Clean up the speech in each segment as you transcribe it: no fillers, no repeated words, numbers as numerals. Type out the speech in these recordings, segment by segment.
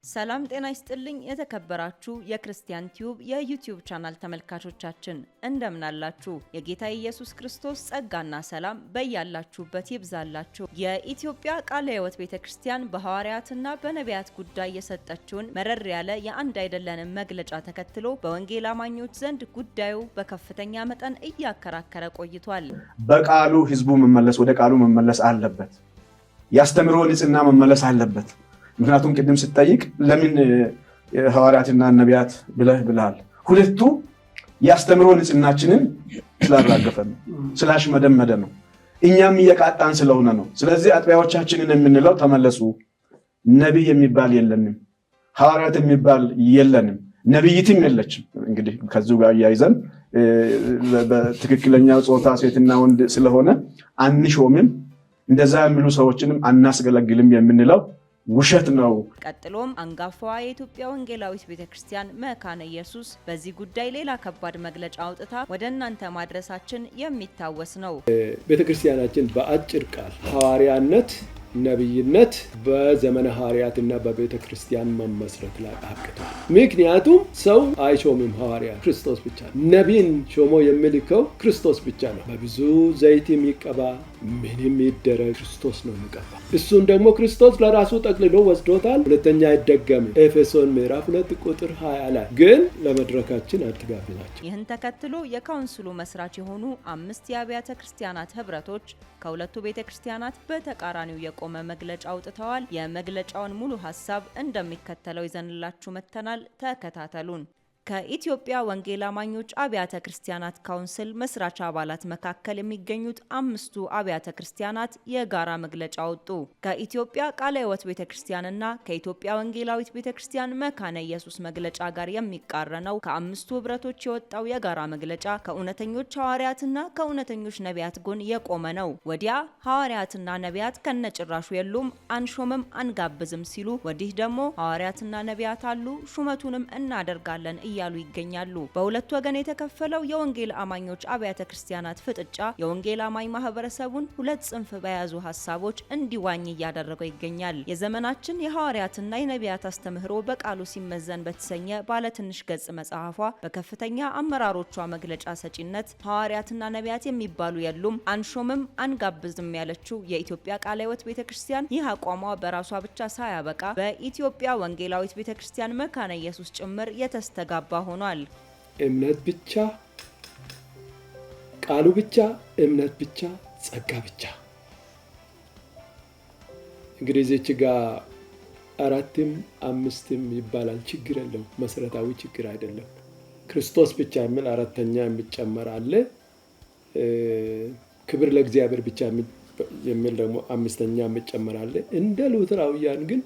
ሰላም ጤና ይስጥልኝ የተከበራችሁ የክርስቲያን ቲዩብ የዩቲዩብ ቻናል ተመልካቾቻችን እንደምን አላችሁ? የጌታ ኢየሱስ ክርስቶስ ጸጋና ሰላም በያላችሁበት ይብዛላችሁ። የኢትዮጵያ ቃለ ሕይወት ቤተክርስቲያን በሐዋርያትና በነቢያት ጉዳይ የሰጠችውን መረር ያለ የአንድ አይደለንም መግለጫ ተከትሎ በወንጌል አማኞች ዘንድ ጉዳዩ በከፍተኛ መጠን እያከራከረ ቆይቷል። በቃሉ ህዝቡ ወደ ቃሉ መመለስ አለበት። ያስተምሮ ንጽህና መመለስ አለበት። ምክንያቱም ቅድም ስትጠይቅ ለምን ሐዋርያትና ነቢያት ብለሃል? ሁለቱ ያስተምሮ ንጽህናችንን ስላራገፈ ነው፣ ስላሽመደመደ ነው፣ እኛም እየቃጣን ስለሆነ ነው። ስለዚህ አጥቢያዎቻችንን የምንለው ተመለሱ። ነቢይ የሚባል የለንም፣ ሐዋርያት የሚባል የለንም፣ ነቢይትም የለችም። እንግዲህ ከዚሁ ጋር እያይዘን በትክክለኛ ጾታ ሴትና ወንድ ስለሆነ አንሾምም፣ እንደዛ የሚሉ ሰዎችንም አናስገለግልም የምንለው ውሸት ነው። ቀጥሎም አንጋፋዋ የኢትዮጵያ ወንጌላዊት ቤተክርስቲያን መካነ ኢየሱስ በዚህ ጉዳይ ሌላ ከባድ መግለጫ አውጥታ ወደ እናንተ ማድረሳችን የሚታወስ ነው። ቤተክርስቲያናችን በአጭር ቃል ሐዋርያነት፣ ነብይነት በዘመነ ሐዋርያትና በቤተክርስቲያን መመስረት ላይ አብቅቷል። ምክንያቱም ሰው አይሾምም፣ ሐዋርያ ክርስቶስ ብቻ ነው። ነቢይን ሾሞ የሚልከው ክርስቶስ ብቻ ነው። በብዙ ዘይት የሚቀባ ምንም ይደረግ ክርስቶስ ነው የሚቀባ። እሱን ደግሞ ክርስቶስ ለራሱ ጠቅልሎ ወስዶታል። ሁለተኛ አይደገም። ኤፌሶን ምዕራፍ 2 ቁጥር 20 ላይ ግን ለመድረካችን አትጋቢ ናቸው። ይህን ተከትሎ የካውንስሉ መስራች የሆኑ 5 የአብያተ ክርስቲያናት ህብረቶች ከሁለቱ ቤተክርስቲያናት በተቃራኒው የቆመ መግለጫ አውጥተዋል። የመግለጫውን ሙሉ ሐሳብ እንደሚከተለው ይዘንላችሁ መተናል። ተከታተሉን። ከኢትዮጵያ ወንጌል አማኞች አብያተ ክርስቲያናት ካውንስል መስራች አባላት መካከል የሚገኙት 5ቱ አብያተ ክርስቲያናት የጋራ መግለጫ አወጡ። ከኢትዮጵያ ቃለ ሕይወት ቤተክርስቲያንና ከኢትዮጵያ ወንጌላዊት ቤተክርስቲያን መካነ ኢየሱስ መግለጫ ጋር የሚቃረነው ከ5ቱ ህብረቶች የወጣው የጋራ መግለጫ ከእውነተኞች ሐዋርያትና ከእውነተኞች ነቢያት ጎን የቆመ ነው። ወዲያ ሐዋርያትና ነቢያት ከነጭራሹ የሉም፣ አንሾምም፣ አንጋብዝም ሲሉ፣ ወዲህ ደግሞ ሐዋርያትና ነቢያት አሉ፣ ሹመቱንም እናደርጋለን እያሉ ይገኛሉ። በሁለት ወገን የተከፈለው የወንጌል አማኞች አብያተ ክርስቲያናት ፍጥጫ የወንጌል አማኝ ማህበረሰቡን ሁለት ጽንፍ በያዙ ሐሳቦች እንዲዋኝ እያደረገው ይገኛል። የዘመናችን የሐዋርያትና የነቢያት አስተምህሮ በቃሉ ሲመዘን በተሰኘ ባለ ትንሽ ገጽ መጽሐፏ በከፍተኛ አመራሮቿ መግለጫ ሰጪነት ሐዋርያትና ነቢያት የሚባሉ የሉም፣ አንሾምም፣ አንጋብዝም ያለችው የኢትዮጵያ ቃለ ሕይወት ቤተክርስቲያን ይህ አቋሟ በራሷ ብቻ ሳያበቃ በኢትዮጵያ ወንጌላዊት ቤተክርስቲያን መካነ ኢየሱስ ጭምር የተስተጋባ ሆኗል። እምነት ብቻ፣ ቃሉ ብቻ፣ እምነት ብቻ፣ ጸጋ ብቻ። እንግዲህ እዚች ጋር 4ም 5ም ይባላል፣ ችግር የለው፣ መሰረታዊ ችግር አይደለም። ክርስቶስ ብቻ የሚል 4ኛ የሚጨመር አለ። ክብር ለእግዚአብሔር ብቻ የሚል ደግሞ 5ኛ የሚጨመር አለ። እንደ ሉተራውያን ግን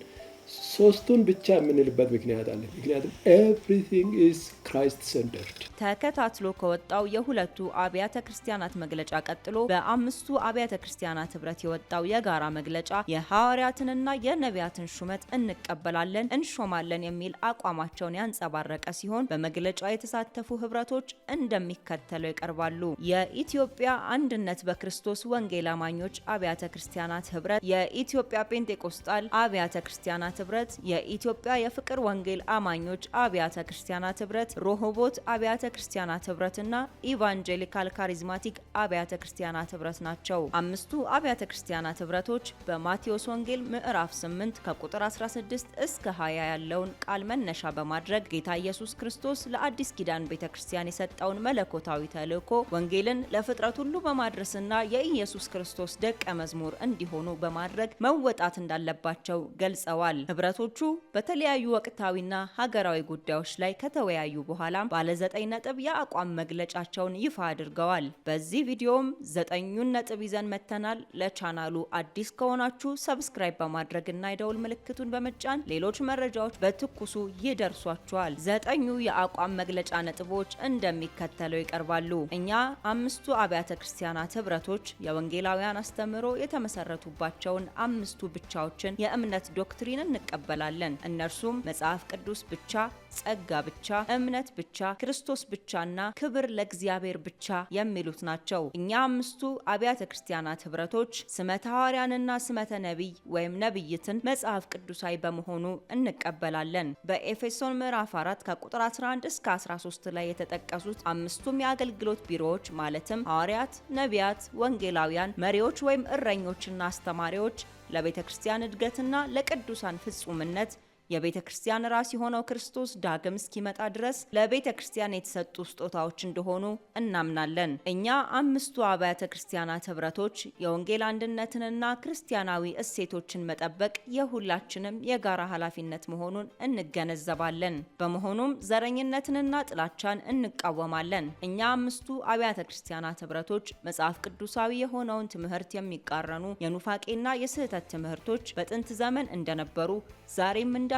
3ቱን ብቻ የምንልበት ምክንያት አለ። ምክንያቱም everything is Christ centered። ተከታትሎ ከወጣው የሁለቱ አብያተ ክርስቲያናት መግለጫ ቀጥሎ በ5ቱ አብያተ ክርስቲያናት ህብረት የወጣው የጋራ መግለጫ የሐዋርያትንና የነቢያትን ሹመት እንቀበላለን፣ እንሾማለን የሚል አቋማቸውን ያንጸባረቀ ሲሆን በመግለጫው የተሳተፉ ህብረቶች እንደሚከተለው ይቀርባሉ። የኢትዮጵያ አንድነት በክርስቶስ ወንጌል አማኞች አብያተ ክርስቲያናት ህብረት፣ የኢትዮጵያ ጴንጤቆስጣል አብያተ ክርስቲያናት ህብረት፣ የኢትዮጵያ የፍቅር ወንጌል አማኞች አብያተ ክርስቲያናት ህብረት፣ ሮሆቦት አብያተ ክርስቲያናት ህብረትና ኢቫንጀሊካል ካሪዝማቲክ አብያተ ክርስቲያናት ህብረት ናቸው። 5ቱ አብያተ ክርስቲያናት ህብረቶች በማቴዎስ ወንጌል ምዕራፍ 8 ከቁጥር 16 እስከ 20 ያለውን ቃል መነሻ በማድረግ ጌታ ኢየሱስ ክርስቶስ ለአዲስ ኪዳን ቤተክርስቲያን የሰጠውን መለኮታዊ ተልእኮ ወንጌልን ለፍጥረት ሁሉ በማድረስና የኢየሱስ ክርስቶስ ደቀ መዝሙር እንዲሆኑ በማድረግ መወጣት እንዳለባቸው ገልጸዋል። ህብረቶቹ በተለያዩ ወቅታዊና ሀገራዊ ጉዳዮች ላይ ከተወያዩ በኋላ ባለ 9 ነጥብ የአቋም መግለጫቸውን ይፋ አድርገዋል። በዚህ ቪዲዮም 9ኙን ነጥብ ይዘን መተናል። ለቻናሉ አዲስ ከሆናችሁ ሰብስክራይብ በማድረግና የደውል ምልክቱን በመጫን ሌሎች መረጃዎች በትኩሱ ይደርሷችኋል። 9ኙ የአቋም መግለጫ ነጥቦች እንደሚከተለው ይቀርባሉ። እኛ 5ቱ አብያተ ክርስቲያናት ህብረቶች የወንጌላውያን አስተምህሮ የተመሰረቱባቸውን 5ቱ ብቻዎችን የእምነት ዶክትሪን እንቀበላለን። እነርሱም መጽሐፍ ቅዱስ ብቻ፣ ጸጋ ብቻ፣ እምነት ብቻ፣ ክርስቶስ ብቻና ክብር ለእግዚአብሔር ብቻ የሚሉት ናቸው። እኛ አምስቱ አብያተ ክርስቲያናት ህብረቶች ስመተ ሐዋርያንና ስመተ ነቢይ ወይም ነቢይትን መጽሐፍ ቅዱሳዊ በመሆኑ እንቀበላለን። በኤፌሶን ምዕራፍ 4 ከቁጥር 11 እስከ 13 ላይ የተጠቀሱት አምስቱም የአገልግሎት ቢሮዎች ማለትም ሐዋርያት፣ ነቢያት፣ ወንጌላውያን፣ መሪዎች ወይም እረኞችና አስተማሪዎች ለቤተ ክርስቲያን እድገትና ለቅዱሳን ፍጹምነት የቤተ ክርስቲያን ራስ የሆነው ክርስቶስ ዳግም እስኪመጣ ድረስ ለቤተ ክርስቲያን የተሰጡ ስጦታዎች እንደሆኑ እናምናለን። እኛ አምስቱ አብያተ ክርስቲያናት ህብረቶች የወንጌል አንድነትንና ክርስቲያናዊ እሴቶችን መጠበቅ የሁላችንም የጋራ ኃላፊነት መሆኑን እንገነዘባለን። በመሆኑም ዘረኝነትንና ጥላቻን እንቃወማለን። እኛ አምስቱ አብያተ ክርስቲያናት ህብረቶች መጽሐፍ ቅዱሳዊ የሆነውን ትምህርት የሚቃረኑ የኑፋቄና የስህተት ትምህርቶች በጥንት ዘመን እንደነበሩ ዛሬም እንዳሉና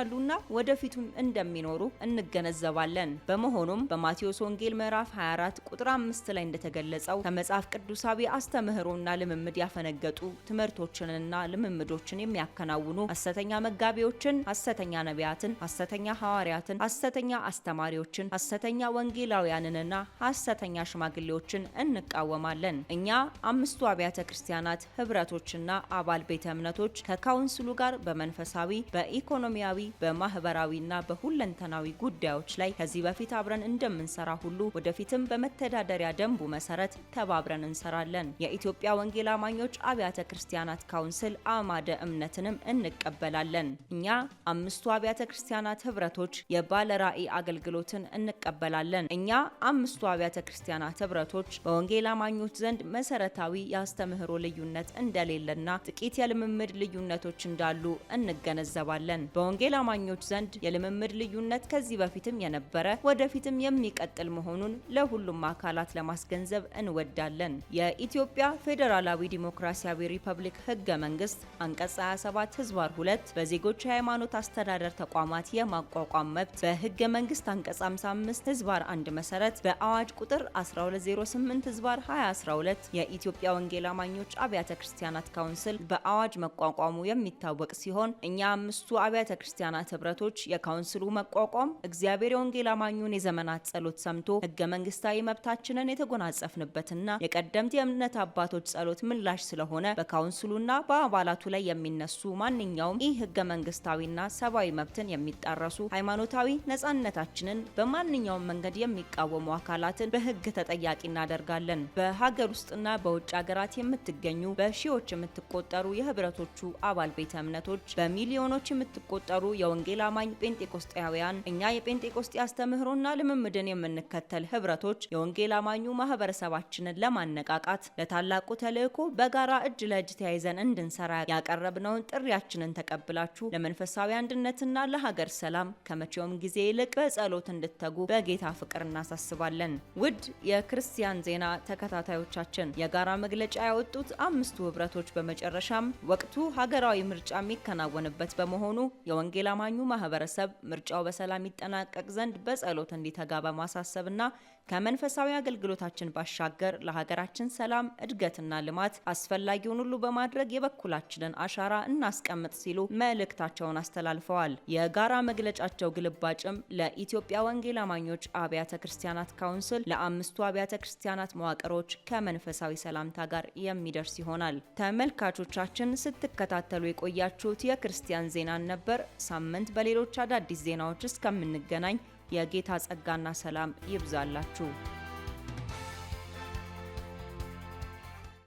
ወደፊቱም እንደሚኖሩ እንገነዘባለን። በመሆኑም በማቴዎስ ወንጌል ምዕራፍ 24 ቁጥር 5 ላይ እንደተገለጸው ከመጽሐፍ ቅዱሳዊ አስተምህሮና ልምምድ ያፈነገጡ ትምህርቶችንና ልምምዶችን የሚያከናውኑ ሐሰተኛ መጋቢዎችን፣ ሐሰተኛ ነቢያትን፣ ሐሰተኛ ሐዋርያትን፣ ሐሰተኛ አስተማሪዎችን፣ ሐሰተኛ ወንጌላውያንንና ሐሰተኛ ሽማግሌዎችን እንቃወማለን። እኛ አምስቱ አብያተ ክርስቲያናት ህብረቶችና አባል ቤተ እምነቶች ከካውንስሉ ጋር በመንፈሳዊ በኢኮኖሚያዊ በማህበራዊና በሁለንተናዊ ጉዳዮች ላይ ከዚህ በፊት አብረን እንደምንሰራ ሁሉ ወደፊትም በመተዳደሪያ ደንቡ መሰረት ተባብረን እንሰራለን። የኢትዮጵያ ወንጌል አማኞች አብያተ ክርስቲያናት ካውንስል አዕማደ እምነትንም እንቀበላለን። እኛ አምስቱ አብያተ ክርስቲያናት ህብረቶች የባለ ራዕይ አገልግሎትን እንቀበላለን። እኛ አምስቱ አብያተ ክርስቲያናት ህብረቶች በወንጌል አማኞች ዘንድ መሰረታዊ የአስተምህሮ ልዩነት እንደሌለና ጥቂት የልምምድ ልዩነቶች እንዳሉ እንገነዘባለን። በወንጌል አማኞች ዘንድ የልምምድ ልዩነት ከዚህ በፊትም የነበረ ወደፊትም የሚቀጥል መሆኑን ለሁሉም አካላት ለማስገንዘብ እንወዳለን። የኢትዮጵያ ፌዴራላዊ ዲሞክራሲያዊ ሪፐብሊክ ህገ መንግስት አንቀጽ 27 ህዝባር 2 በዜጎች የሃይማኖት አስተዳደር ተቋማት የማቋቋም መብት በህገ መንግስት አንቀጽ 55 ህዝባር 1 መሰረት በአዋጅ ቁጥር 1208 ህዝባር 2012 የኢትዮጵያ ወንጌል አማኞች አብያተ ክርስቲያናት ካውንስል በአዋጅ መቋቋሙ የሚታወቅ ሲሆን እኛ አምስቱ አብያተ ክርስቲያናት ህብረቶች የካውንስሉ መቋቋም እግዚአብሔር የወንጌል አማኙን የዘመናት ጸሎት ሰምቶ ህገ መንግስታዊ መብታችንን የተጎናጸፍንበትና የቀደምት የእምነት አባቶች ጸሎት ምላሽ ስለሆነ በካውንስሉና በአባላቱ ላይ የሚነሱ ማንኛውም ይህ ህገ መንግስታዊና ሰብአዊ መብትን የሚጣረሱ ሃይማኖታዊ ነጻነታችንን በማንኛውም መንገድ የሚቃወሙ አካላትን በህግ ተጠያቂ እናደርጋለን። በሀገር ውስጥና በውጭ ሀገራት የምትገኙ በሺዎች የምትቆጠሩ የህብረቶቹ አባል ቤተ እምነቶች በሚሊዮኖች የምትቆጠሩ የወንጌል አማኝ ጴንጤቆስጤያውያን እኛ የጴንጤቆስጤ አስተምህሮና ልምምድን የምንከተል ህብረቶች የወንጌል አማኙ ማህበረሰባችንን ለማነቃቃት ለታላቁ ተልእኮ በጋራ እጅ ለእጅ ተያይዘን እንድንሰራ ያቀረብነውን ጥሪያችንን ተቀብላችሁ ለመንፈሳዊ አንድነትና ለሀገር ሰላም ከመቼውም ጊዜ ይልቅ በጸሎት እንድትተጉ በጌታ ፍቅር እናሳስባለን። ውድ የክርስቲያን ዜና ተከታታዮቻችን የጋራ መግለጫ ያወጡት አምስቱ ህብረቶች በመጨረሻም ወቅቱ ሀገራዊ ምርጫ የሚከናወንበት በመሆኑ የወንጌል አማኙ ማህበረሰብ ምርጫው በሰላም ይጠናቀቅ ዘንድ በጸሎት እንዲተጋ በማሳሰብና ከመንፈሳዊ አገልግሎታችን ባሻገር ለሀገራችን ሰላም፣ እድገትና ልማት አስፈላጊውን ሁሉ በማድረግ የበኩላችንን አሻራ እናስቀምጥ ሲሉ መልእክታቸውን አስተላልፈዋል። የጋራ መግለጫቸው ግልባጭም ለኢትዮጵያ ወንጌል አማኞች አብያተ ክርስቲያናት ካውንስል ለአምስቱ አብያተ ክርስቲያናት መዋቅሮች ከመንፈሳዊ ሰላምታ ጋር የሚደርስ ይሆናል። ተመልካቾቻችን ስትከታተሉ የቆያችሁት የክርስቲያን ዜናን ነበር። ሳምንት በሌሎች አዳዲስ ዜናዎች እስከምንገናኝ የጌታ ጸጋና ሰላም ይብዛላችሁ።